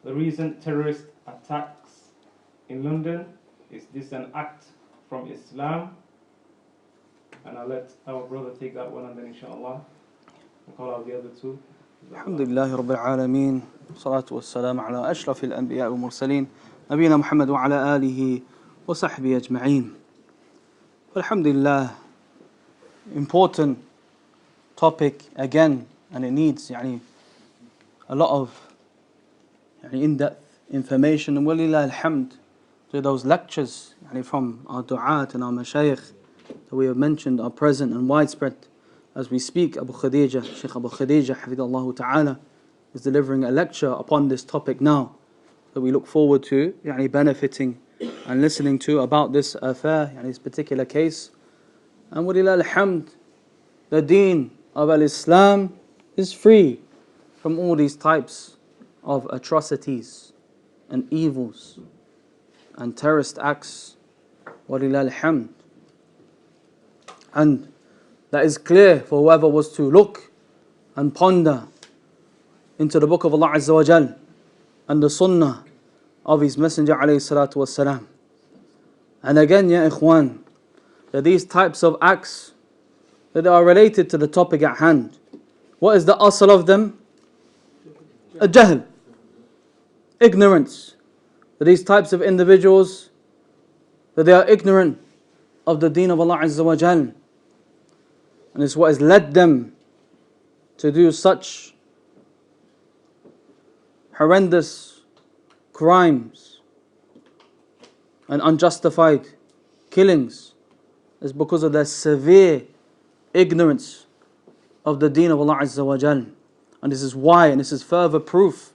the recent terrorist attacks in London, is this an act from Islam? And I'll let our brother take that one, and then inshallah we'll call out the other two. الحمد لله رب العالمين والصلاة والسلام على أشرف الأنبياء والمرسلين نبينا محمد وعلى آله وصحبه أجمعين. الحمد لله, important topic again, and it needs a lot of in-depth information, and walillah alhamd to those lectures from our du'at and our mashayikh that we have mentioned are present and widespread. As we speak, Sheikh Abu Khadija, Hafidallahu Ta'ala, is delivering a lecture upon this topic now, that we look forward to benefiting and listening to about this affair, this particular case. And walillah alhamd, the deen of al-Islam is free from all these types of atrocities and evils and terrorist acts. Walillah alhamd. And that is clear for whoever was to look and ponder into the book of Allah Azza wa Jal and the sunnah of His Messenger alayhi salatu wassalam. And again, ya ikhwan, that these types of acts that are related to the topic at hand, what is the asl of them? A jahl, ignorance. That these types of individuals, that they are ignorant of the deen of Allah Azza wa Jal. And it's what has led them to do such horrendous crimes and unjustified killings, is because of their severe ignorance of the deen of Allah Azza wa Jal. And this is why, and this is further proof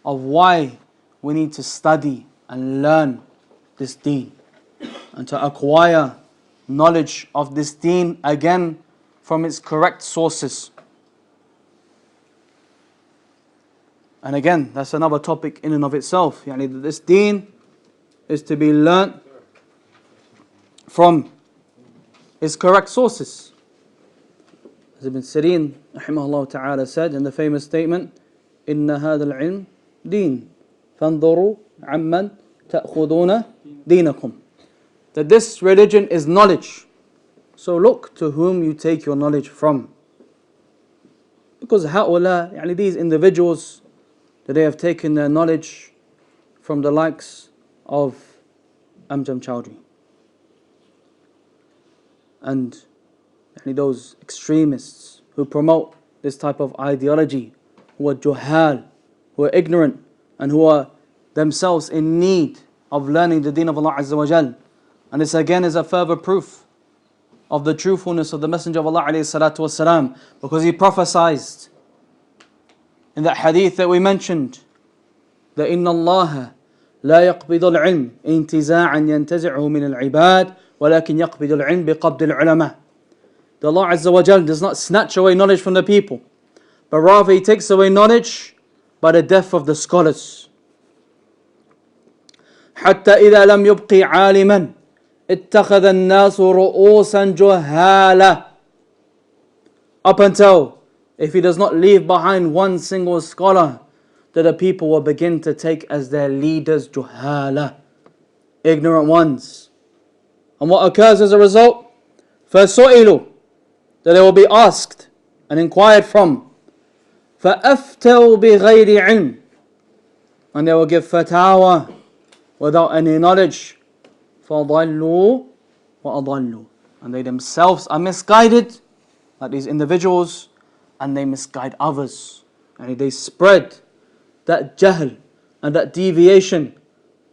of why we need to study and learn this deen, and to acquire knowledge of this deen again from its correct sources. And again, that's another topic in and of itself. This deen is to be learnt from its correct sources. As Ibn Sirin rahimahullah ta'ala said in the famous statement, إِنَّ هَذَا الْعِلْمِ دِينٌ فَانظُرُوا عَمَّنْ تَأْخُذُونَ دِينَكُمْ. That this religion is knowledge, so look to whom you take your knowledge from. Because هؤلاء, these individuals, that they have taken their knowledge from the likes of Amjad Chowdhury, and those extremists who promote this type of ideology, who are juhal, who are ignorant, and who are themselves in need of learning the deen of Allah Azza wa Jal. And this again is a further proof of the truthfulness of the Messenger of Allah alayhi salatu wasalam, because he prophesied in that hadith that we mentioned that إِنَّ اللَّهَ لَا يَقْبِضُ الْعِلْمِ انْتِزَاعًا يَنْتَزِعُهُ مِنَ الْعِبَادِ وَلَكِنْ يَقْبِضُ الْعِلْمِ بِقَبْضِ الْعُلَمَاءِ. That Allah Azza wa Jal does not snatch away knowledge from the people, but rather He takes away knowledge by the death of the scholars. حَتَّى إِذَا لَمْ يُبْقِ عَالِمًا اتخذ الناس رؤوسا جهالا. Up until, if he does not leave behind one single scholar, that the people will begin to take as their leaders juhala, ignorant ones. And what occurs as a result? فَسُئِلُوا, that they will be asked and inquired from. فَأَفْتَوْا بِغَيْرِ عِلْمٍ, and they will give fatwa without any knowledge. فَضَلُّوا وَأَضَلُّوا, and they themselves are misguided, like these individuals, and they misguide others. And they spread that jahl and that deviation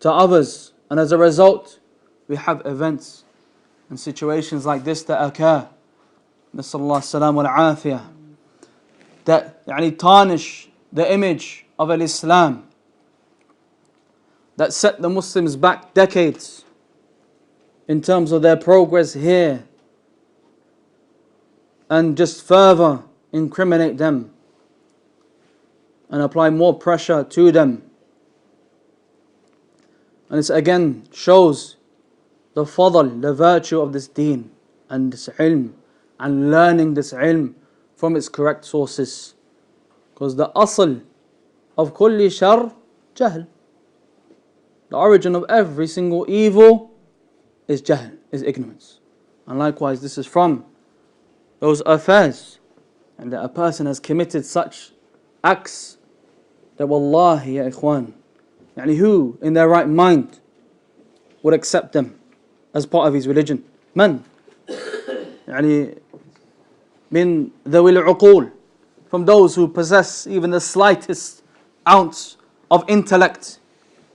to others. And as a result, we have events and situations like this that occur, Nasallallahu salam wal afiyah, that tarnish the image of al-Islam, that set the Muslims back decades in terms of their progress here, and just further incriminate them and apply more pressure to them. And this again shows the fadl, the virtue of this deen and this ilm, and learning this ilm from its correct sources. Because the asl of kulli shar Jahl. The origin of every single evil is jahl, is ignorance. And likewise, this is from those affairs, and that a person has committed such acts that wallahi ya ikhwan, who in their right mind would accept them as part of his religion? Man? Min dhawil uqul, from those who possess even the slightest ounce of intellect,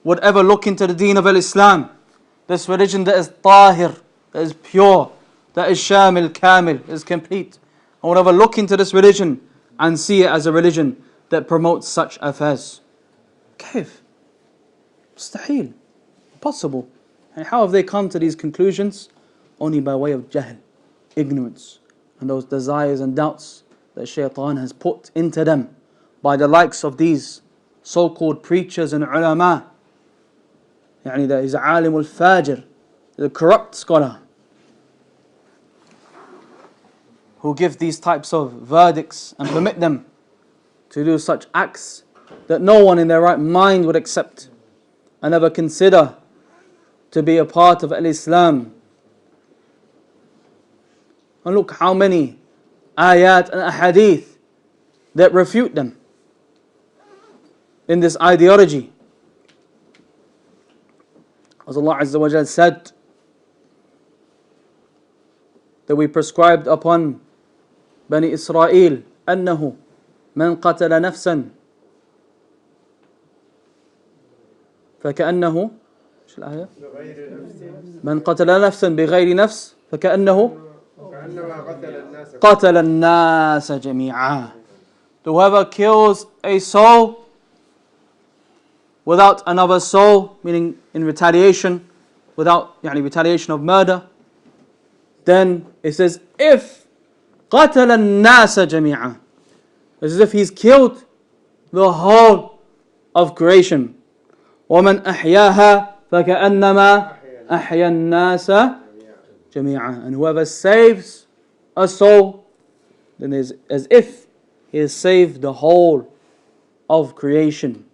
would ever look into the deen of Islam, this religion that is tahir, that is pure, that is shamil, kamil, is complete, and would ever look into this religion and see it as a religion that promotes such affairs. كيف? مستحيل, impossible. And how have they come to these conclusions? Only by way of jahl, ignorance, and those desires and doubts that shaitan has put into them by the likes of these so-called preachers and ulama. There is alim al-fajr, the corrupt scholar, who give these types of verdicts and permit them to do such acts that no one in their right mind would accept and ever consider to be a part of Al-Islam. And look how many ayat and ahadith that refute them in this ideology. As Allah Azza wa Jal said, that we prescribed upon Bani Israel أنه من قتل نفسا فكأنه من قتل نفسا بغير نفس فكأنه قتل الناس جميعا. Whoever kills a soul without another soul, meaning in retaliation, without retaliation of murder, then it says if قتل الناس جميعا, as if he's killed the whole of creation. ومن أحياها فكأنما أحيا الناس جميعا. And whoever saves a soul, then is as if he has saved the whole of creation.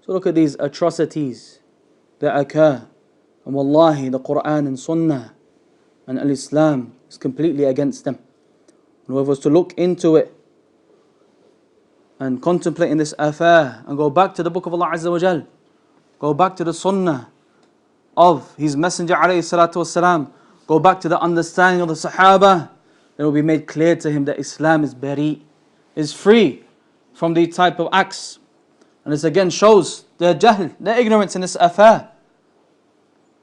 So look at these atrocities that occur, and wallahi the Quran and Sunnah and Al-Islam is completely against them. And whoever was to look into it and contemplate in this affair and go back to the book of Allah Azza wa Jal, go back to the Sunnah of His Messenger alayhi salatu wasalam, go back to the understanding of the Sahaba, then it will be made clear to him that Islam is bari, is free from these type of acts. And this again shows their jahl, their ignorance in this affair,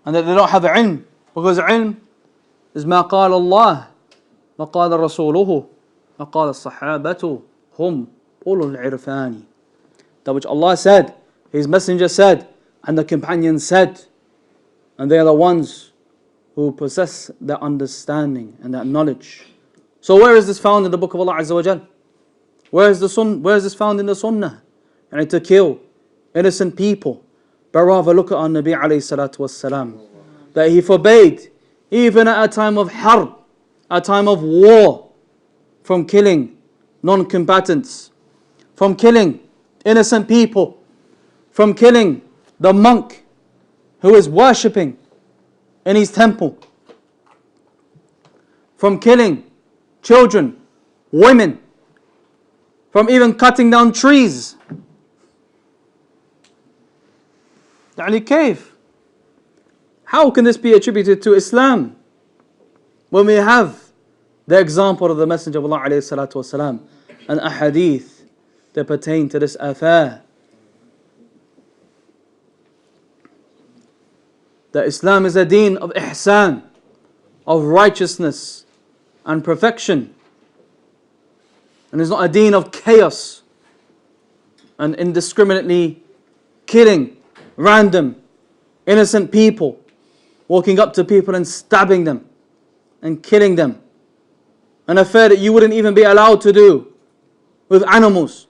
and that they don't have ilm, because ilm is ما قال الله وقال رسوله وقال الصحابة هم أولو العرفان. That which Allah said, His Messenger said, and the companions said, and they are the ones who possess that understanding and that knowledge. So where is this found in the book of Allah Azza wa Jal? Where is this found in the Sunnah? And to kill innocent people. But rather look at our Nabi alayhi salatu wassalam, that he forbade, even at a time of harb, a time of war, from killing non-combatants, from killing innocent people, from killing the monk who is worshipping in his temple, from killing children, women, from even cutting down trees. كيف? How can this be attributed to Islam when we have the example of the Messenger of Allah alayhi salatu wasalam and ahadith that pertain to this affair? That Islam is a deen of ihsan, of righteousness and perfection, and is not a deen of chaos and indiscriminately killing random innocent people, walking up to people and stabbing them and killing them. An affair that you wouldn't even be allowed to do with animals.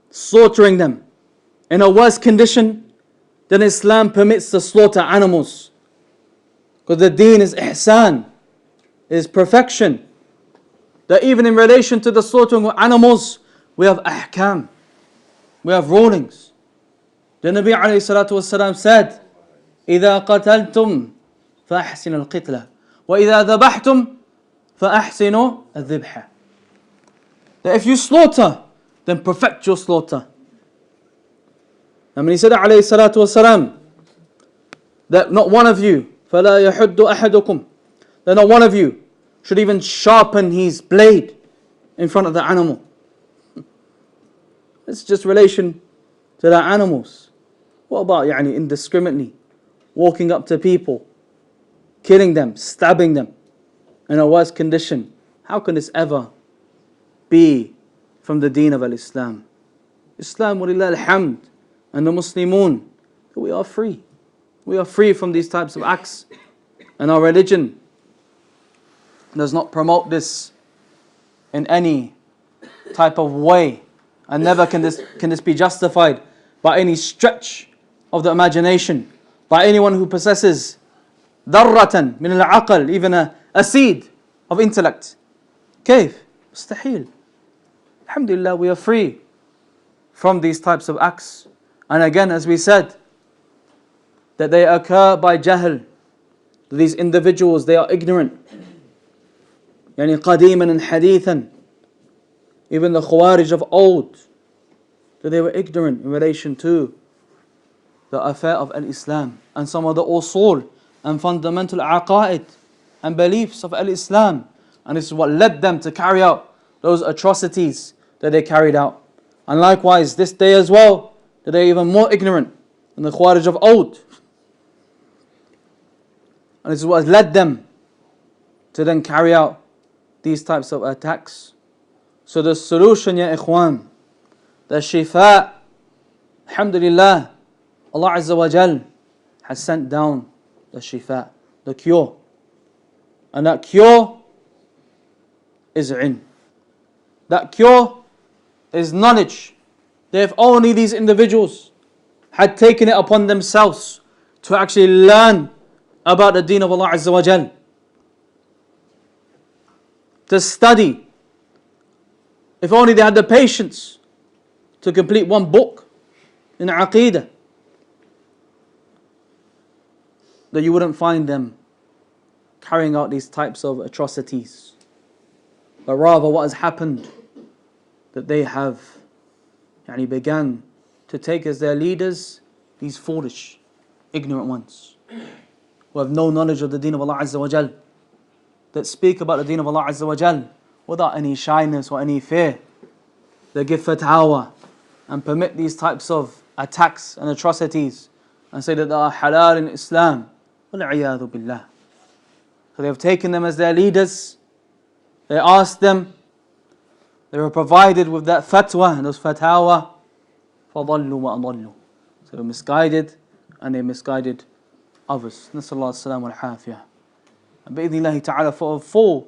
Slaughtering them in a worse condition than Islam permits to slaughter animals. Because the deen is ihsan, is perfection. That even in relation to the slaughtering of animals, we have ahkam, We have rulings. The Nabi alayhi salatu wasalam said, إِذَا قَتَلْتُمْ فَأَحْسِنُوا الْقِتْلَةِ وَإِذَا ذَبَحْتُمْ فَأَحْسِنُوا الذِّبْحَةِ. That if you slaughter, then perfect your slaughter. And when he said alayhi salatu wasalam, that not one of you, فَلَا يَحُدُّ أَحَدُكُمْ, that not one of you should even sharpen his blade in front of the animal. It's just relation to the animals. What about indiscriminately walking up to people, killing them, stabbing them in a worse condition? How can this ever be from the deen of Islam? Islam, walillah alhamd, and the Muslimun, we are free. We are free from these types of acts. And our religion does not promote this in any type of way. And never can this be justified by any stretch of the imagination, by anyone who possesses darratan min al-aql, even a seed of intellect. كيف؟ مستحيل. Alhamdulillah, we are free from these types of acts. And again, as we said, that they occur by jahl. These individuals, they are ignorant. قديما and hadithan. Even the Khawarij of old, that they were ignorant in relation to the affair of Al-Islam and some of the usul and fundamental aqa'id and beliefs of Al-Islam. And this is what led them to carry out those atrocities that they carried out. And likewise, this day as well, that they are even more ignorant than the Khawarij of old. And this is what has led them to then carry out these types of attacks. So the solution, ya ikhwan, the shifa, alhamdulillah, Allah Azza wa Jal has sent down the shifa, the cure. And that cure is ilm. That cure is knowledge. That if only these individuals had taken it upon themselves to actually learn about the deen of Allah Azza wa Jal, to study, if only they had the patience to complete one book in Aqidah, that you wouldn't find them carrying out these types of atrocities. But rather what has happened, that they have began to take as their leaders these foolish, ignorant ones who have no knowledge of the deen of Allah Azza wa Jal, that speak about the deen of Allah Azza wa Jal without any shyness or any fear. They give fatwa and permit these types of attacks and atrocities and say that they are halal in Islam. Wal-'iyadhu billah. So they have taken them as their leaders. They asked them. They were provided with that fatwa and those fatwa. فَضَلُّوا وَأَضَلُّوا. So they were misguided and they misguided others. Nasallahu as-salam wal-hafiyah. And bi'idhnillahi ta'ala, for a full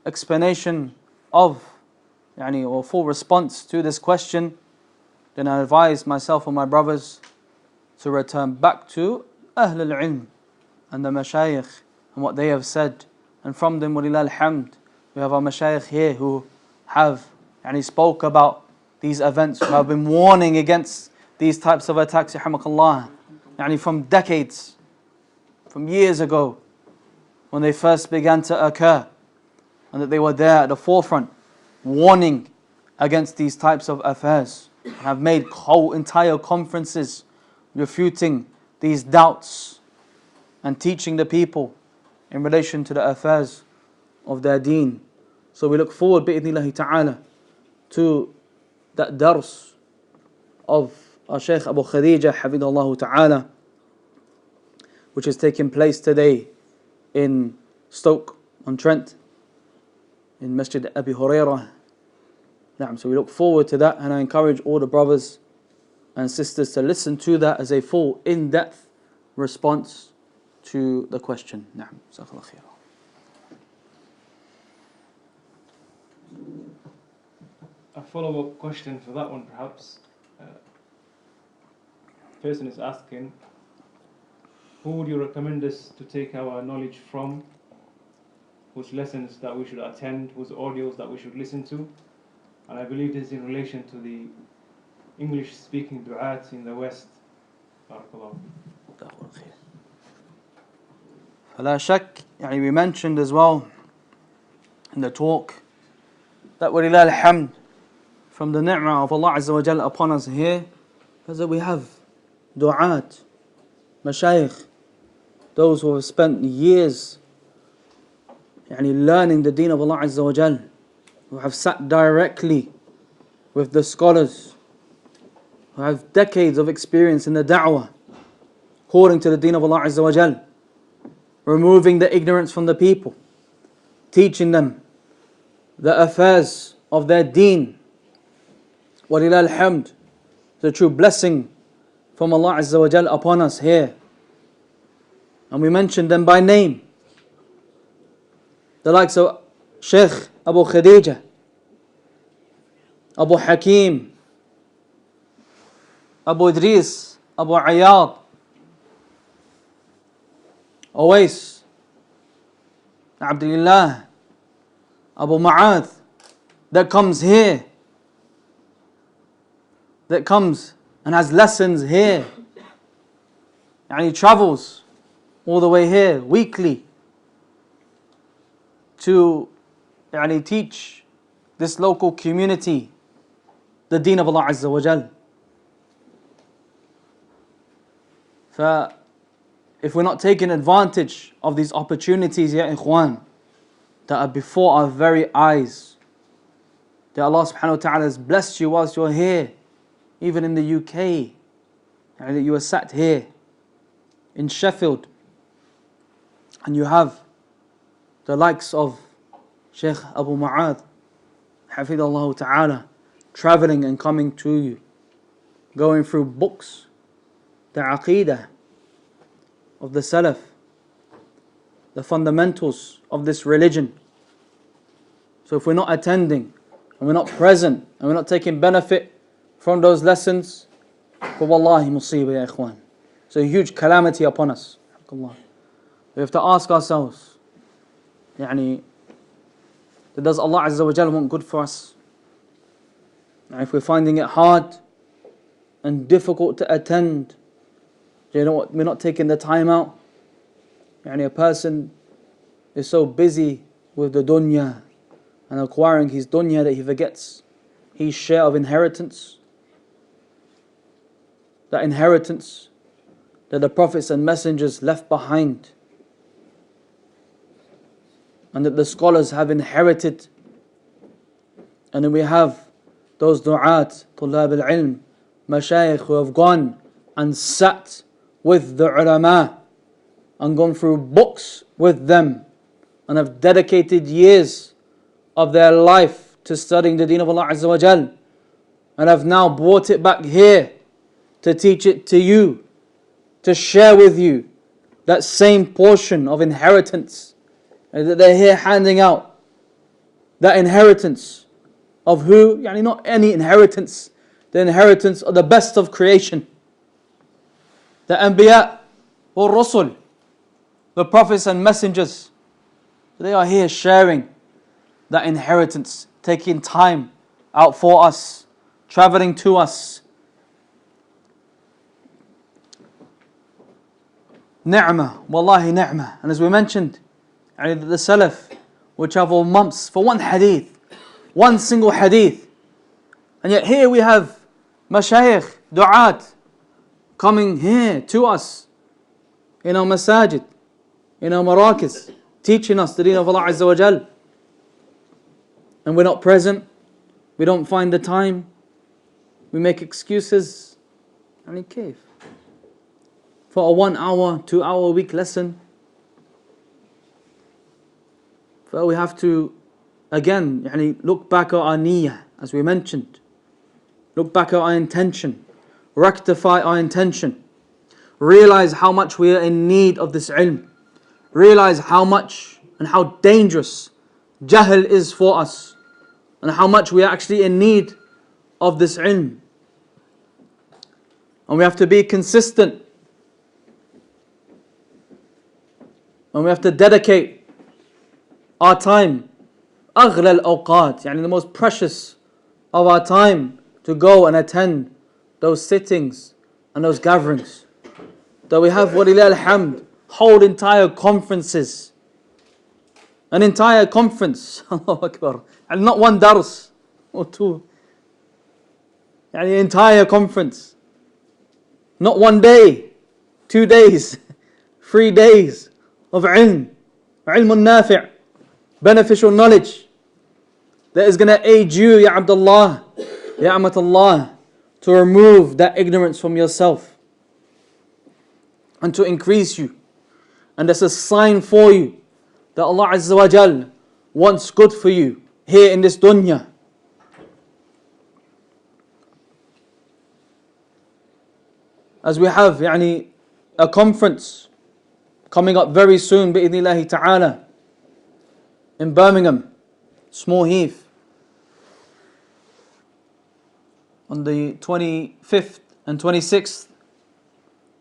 explanation of or full response to this question, then I advise myself and my brothers to return back to Ahl al-Ilm and the Mashayikh and what they have said. And from them, walillah alhamd, we have our Mashayikh here who have spoke about these events, who have been warning against these types of attacks, yahmakallah, from decades, from years ago, when they first began to occur, and that they were there at the forefront, warning against these types of affairs, and have made whole entire conferences refuting these doubts and teaching the people in relation to the affairs of their deen. So we look forward, bi'idhnillahi ta'ala, to that dars of our Shaykh Abu Khadija, hafidhahullah ta'ala, which is taking place today in Stoke-on-Trent, in Masjid Abi Hurairah. So we look forward to that, and I encourage all the brothers and sisters to listen to that as a full, in-depth response to the question. Jazakallah khair. A follow-up question for that one, perhaps. Person is asking, who would you recommend us to take our knowledge from? Which lessons that we should attend? Whose audios that we should listen to? And I believe this is in relation to the English speaking du'at in the West. Barakallah. فلا شك, we mentioned as well in the talk that وَلِلَّهِ الْحَمْدِ, from the ni'mah of Allah Azza wa Jalla upon us here is that we have du'at, mashayikh, those who have spent years learning the deen of Allah Azza wa Jalla, who have sat directly with the scholars, who have decades of experience in the da'wah, according to the deen of Allah Azza wa Jalla, removing the ignorance from the people, teaching them the affairs of their deen. وَلِلَّهِ الْحَمْدِ, the true blessing from Allah Azza wa Jal upon us here. And we mentioned them by name. The likes of Sheikh Abu Khadija, Abu Hakim, Abu Idris, Abu Ayyad, Awais, Abdullah, Abu Ma'ath, that comes here, that comes and has lessons here, and he travels all the way here weekly to teach this local community the deen of Allah Azza wa Jal. If we're not taking advantage of these opportunities, ya ikhwan, that are before our very eyes, that Allah subhanahu wa ta'ala has blessed you whilst you're here, even in the UK, that you are sat here in Sheffield, and you have the likes of Sheikh Abu Ma'ad, Hafidhullah ta'ala, traveling and coming to you, going through books, the Aqeedah of the Salaf, the fundamentals of this religion. So if we're not attending, and we're not present, and we're not taking benefit from those lessons, for wallahi musibah ya ikhwan. It's a huge calamity upon us. We have to ask ourselves, does Allah Azza wa Jalla want good for us? And if we're finding it hard and difficult to attend, we're not taking the time out. A person is so busy with the dunya and acquiring his dunya that he forgets his share of inheritance. That inheritance that the prophets and messengers left behind, and that the scholars have inherited. And then we have those du'at, tulab al-ilm, mashayikh who have gone and sat with the ulama and gone through books with them and have dedicated years of their life to studying the deen of Allah Azza wa Jal, and have now brought it back here to teach it to you, to share with you that same portion of inheritance that they're here handing out. That inheritance of who? Not any inheritance, the inheritance of the best of creation, the Anbiya or Rasul, the prophets and messengers. They are here sharing that inheritance, taking time out for us, traveling to us. Ni'mah, wallahi ni'mah. And as we mentioned, the Salaf would travel months for one hadith, one single hadith. And yet here we have mashayikh, du'at, coming here to us in our masajid, in our marakis, teaching us the deen of Allah Azza wa Jal. And we're not present, we don't find the time, we make excuses. Kayf? For a 1 hour, 2 hour a week lesson. So we have to, again, look back at our niyyah, as we mentioned. Look back at our intention. Rectify our intention. Realize how much we are in need of this ilm. Realize how much and how dangerous jahl is for us, and how much we are actually in need of this ilm. And we have to be consistent. And we have to dedicate our time, أغلى الأوقات, the most precious of our time, to go and attend those sittings and those gatherings. That we have, walillah alhamd, hold entire conferences. An entire conference, Allahu Akbar. And not one dars or two. Yani entire conference. Not one day, 2 days, 3 days of ilm. Ilmun nafi', beneficial knowledge. That is going to aid you, Ya Abdullah, Ya Amatullah, to remove that ignorance from yourself. And to increase you. And that's a sign for you that Allah Azza wa Jal wants good for you here in this dunya. As we have a conference coming up very soon, bi'idhnillahi ta'ala, in Birmingham, Small Heath, on the 25th and 26th,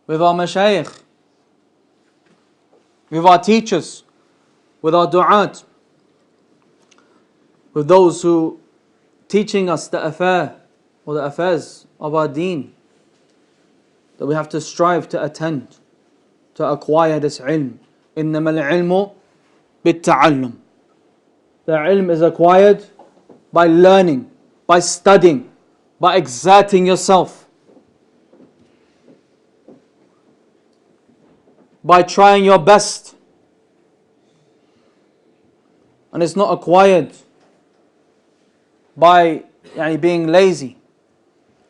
with our mashayikh, with our teachers, with our du'at, with those who teaching us the affair or the affairs of our deen, that we have to strive to attend, to acquire this ilm. إِنَّمَا الْعِلْمُ بِالتَّعَلُّمِ. The ilm is acquired by learning, by studying, by exerting yourself, by trying your best. And it's not acquired by being lazy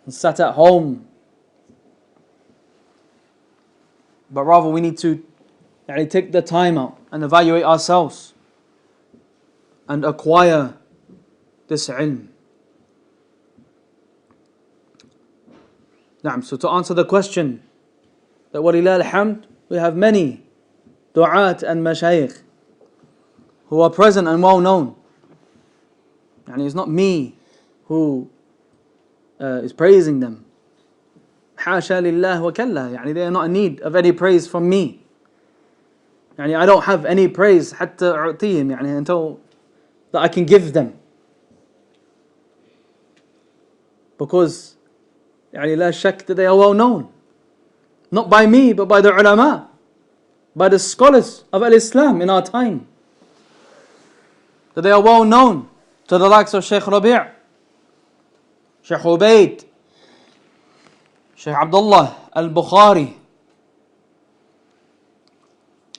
and sat at home. But rather we need to take the time out and evaluate ourselves and acquire this ilm. So to answer the question, that walillah alhamd, we have many du'at and mashayikh who are present and well known. It's not me who is praising them. Hasha lillah wa kallah. They are not in need of any praise from me. I don't have any praise حتى أعطيهم until that I can give them. Because لا شك that they are well known. Not by me, but by the ulama, by the scholars of Al-Islam in our time. That they are well known to the likes of Shaykh Rabi', Shaykh Ubaid, Shaykh Abdullah Al-Bukhari,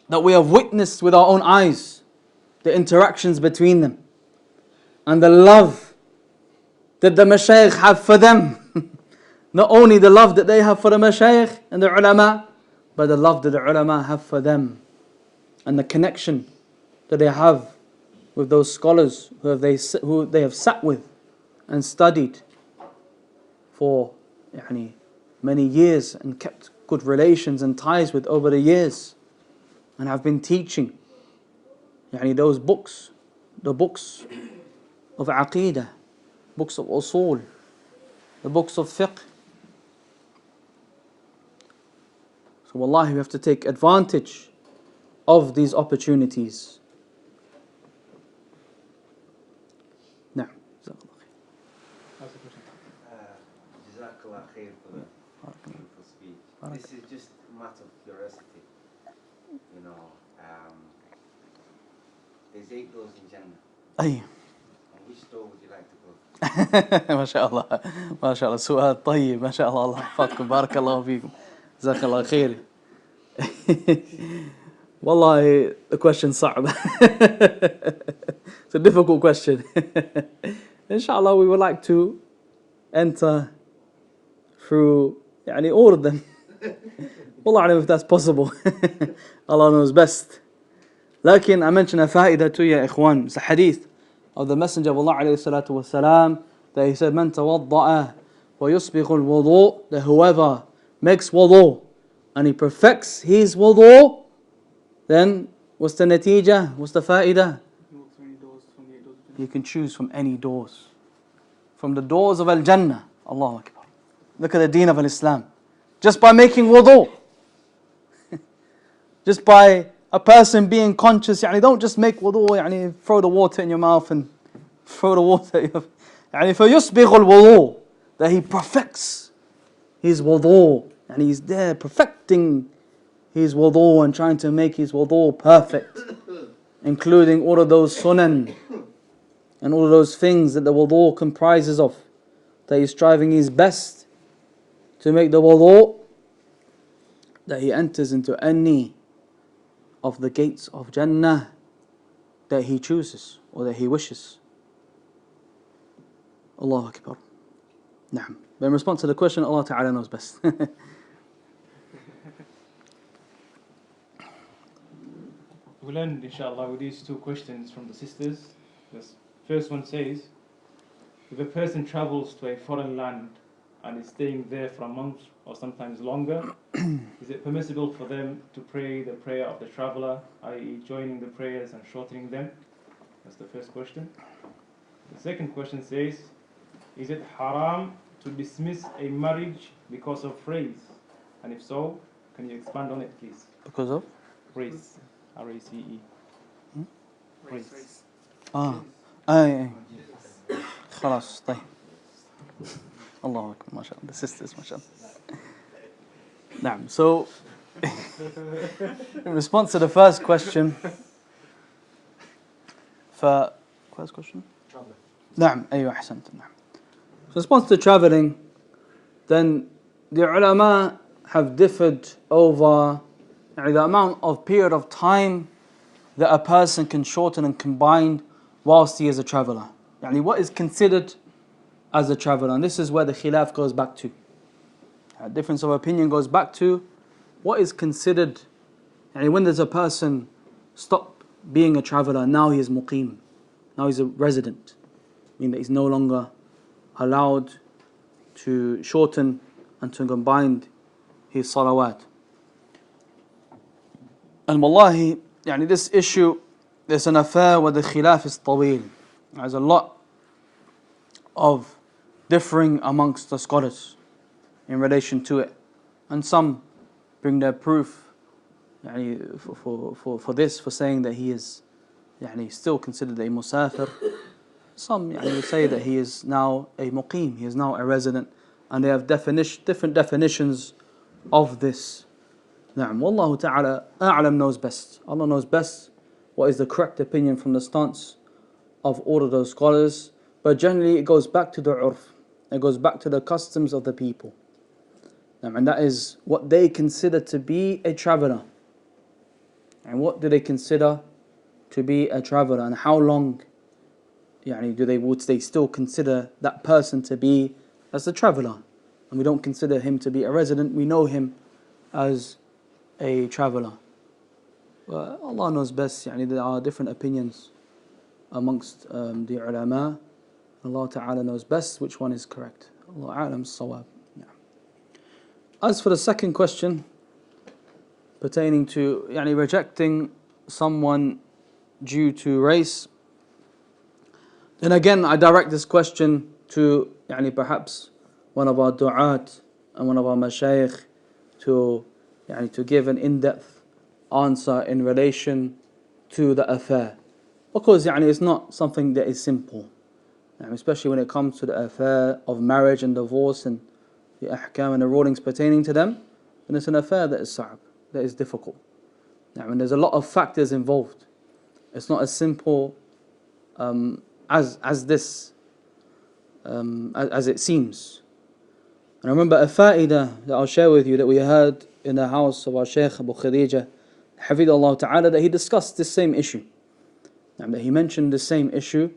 that we have witnessed with our own eyes the interactions between them and the love that the mashayikh have for them. Not only the love that they have for the mashayikh and the ulama, but the love that the ulama have for them, and the connection that they have with those scholars who they have sat with and studied for many years and kept good relations and ties with over the years, and have been teaching those books, the books of aqeedah, books of usul, the books of fiqh. So wallahi, we have to take advantage of these opportunities. Now, Jazakallah khair for the beautiful speech. This is just a matter of curiosity. There's 8 doors in Jannah. أي. On which door would you like to go? ما شاء الله ما شاء الله سؤال طيب ما شاء الله الله يحفظكم بارك الله فيكم جزاك الله خير. والله the question صعب. It's a difficult question. Inshallah we would like to enter through all of them. والله أعلم if that's possible. Allah knows best. لكن I mentioned a fa'idah to you, ikhwan. It's a hadith of the Messenger of Allah alayhi salatu wasalam, that he said, "Man tawadda'a wa yusbighu al-wudu'," that whoever makes wudu and he perfects his wudu, then what's the natija? What's the fa'idah? You can choose from any doors, from the doors of Al-Jannah. Allahu Akbar. Look at the deen of Al-Islam. Just by making wudu, just by a person being conscious, don't just make wudu, throw the water in your mouth and throw the water. فَيُسْبِغُ الْوُضُوء, that he perfects his wudu, and he's there perfecting his wudu and trying to make his wudu perfect, including all of those sunan and all of those things that the wudu comprises of, that he's striving his best to make the wudu, that he enters into any of the gates of Jannah that he chooses or that he wishes. Allahu Akbar. Naam. But in response to the question, Allah Ta'ala knows best. We'll end, inshallah, with these two questions from the sisters. The first one says, if a person travels to a foreign land and is staying there for a month or sometimes longer, is it permissible for them to pray the prayer of the traveler, i.e. joining the prayers and shortening them? That's the first question. The second question says, is it haram to dismiss a marriage because of race? And if so, can you expand on it, please? Because of? Race. R-A-C-E. Race. أي خلاص طيب الله أكبر ما شاء الله the sisters ما شاء الله. نعم. So in response to the first question, first question? نعم أيوة أحسنت. نعم. In response to traveling, then the ulama have differed over the amount of period of time that a person can shorten and combine whilst he is a traveller. What is considered as a traveller? And this is where the khilaf goes back to. A difference of opinion goes back to what is considered, when does a person stop being a traveller, now he is muqim, now he's a resident, meaning that he's no longer allowed to shorten and to combine his salawat. And wallahi, this issue, there's an affair where the khilaf is tawil. There's a lot of differing amongst the scholars in relation to it. And some bring their proof for this, for saying that he is still considered a musafir. Some will say that he is now a muqim, he is now a resident, and they have different definitions of this. Na'am, Wallahu ta'ala a'lam knows best. Allah knows best what is the correct opinion from the stance of all of those scholars. But generally it goes back to the urf. It goes back to the customs of the people. And that is what they consider to be a traveller. And what do they consider to be a traveller? And how long would they still consider that person to be as a traveller? And we don't consider him to be a resident. We know him as a traveller. Well, Allah knows best. There are different opinions amongst the ulama. Allah Ta'ala knows best which one is correct. Allah a'lam as-sawab. As for the second question pertaining to rejecting someone due to race, then again I direct this question to perhaps one of our du'at and one of our mashayikh to give an in-depth answer in relation to the affair, because it's not something that is simple, especially when it comes to the affair of marriage and divorce and the ahkam and the rulings pertaining to them. And it's an affair that is sa'ab, that is difficult. There's a lot of factors involved. It's not as simple as this, as it seems. And I remember a fa'idah that I'll share with you that we heard in the house of our Shaykh Abu Khadija, Hafidhullah Ta'ala, that he discussed this same issue. That he mentioned the same issue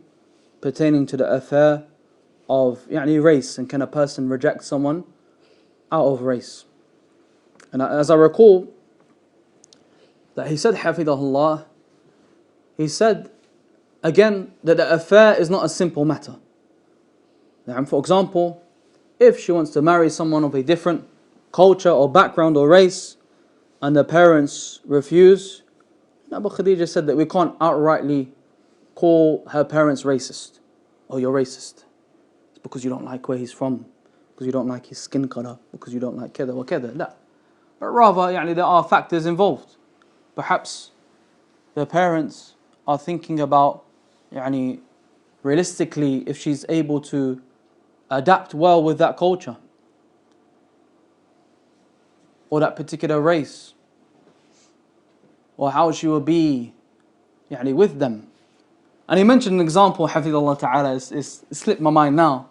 pertaining to the affair of race, and can a person reject someone out of race. And as I recall, that he said, Hafidhullah, he said again that the affair is not a simple matter. For example, if she wants to marry someone of a different culture or background or race, and the parents refuse, Abu Khadija said that we can't outrightly call her parents racist. Oh, you're racist. It's because you don't like where he's from, because you don't like his skin color, because you don't like kada wa kada. No. But rather, there are factors involved. Perhaps the parents are thinking about, realistically, if she's able to adapt well with that culture. or that particular race, or how she will be with them. And he mentioned an example, Hafidullah Ta'ala, it's slipped my mind now,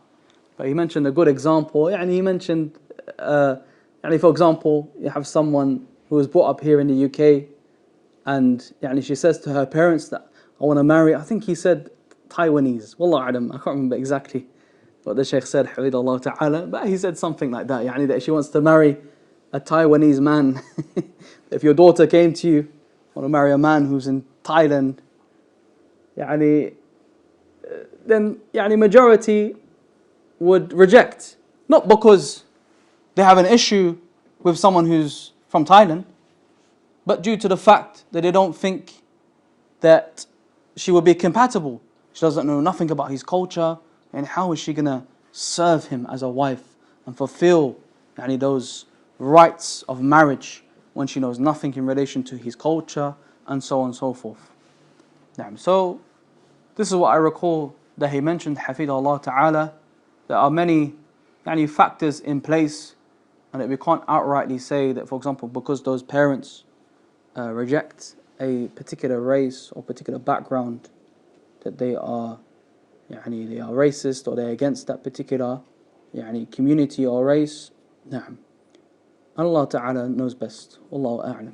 but he mentioned a good example. He mentioned, for example, you have someone who was brought up here in the UK, and she says to her parents that, I want to marry, I think he said Taiwanese, Wallah Adam, I can't remember exactly what the Shaykh said, Hafidullah Ta'ala, but he said something like that, that she wants to marry a Taiwanese man. If your daughter came to you, want to marry a man who's in Thailand, then majority would reject. Not because they have an issue with someone who's from Thailand, but due to the fact that they don't think that she will be compatible. She doesn't know nothing about his culture, and how is she going to serve him as a wife and fulfill those rights of marriage when she knows nothing in relation to his culture, and so on and so forth. So this is what I recall that he mentioned, Hafidullah Ta'ala. There are many factors in place, and that we can't outrightly say that, for example, because those parents reject a particular race or particular background, that they are they are racist, or they're against that particular community or race. Allah Ta'ala knows best. Wallahu a'lam.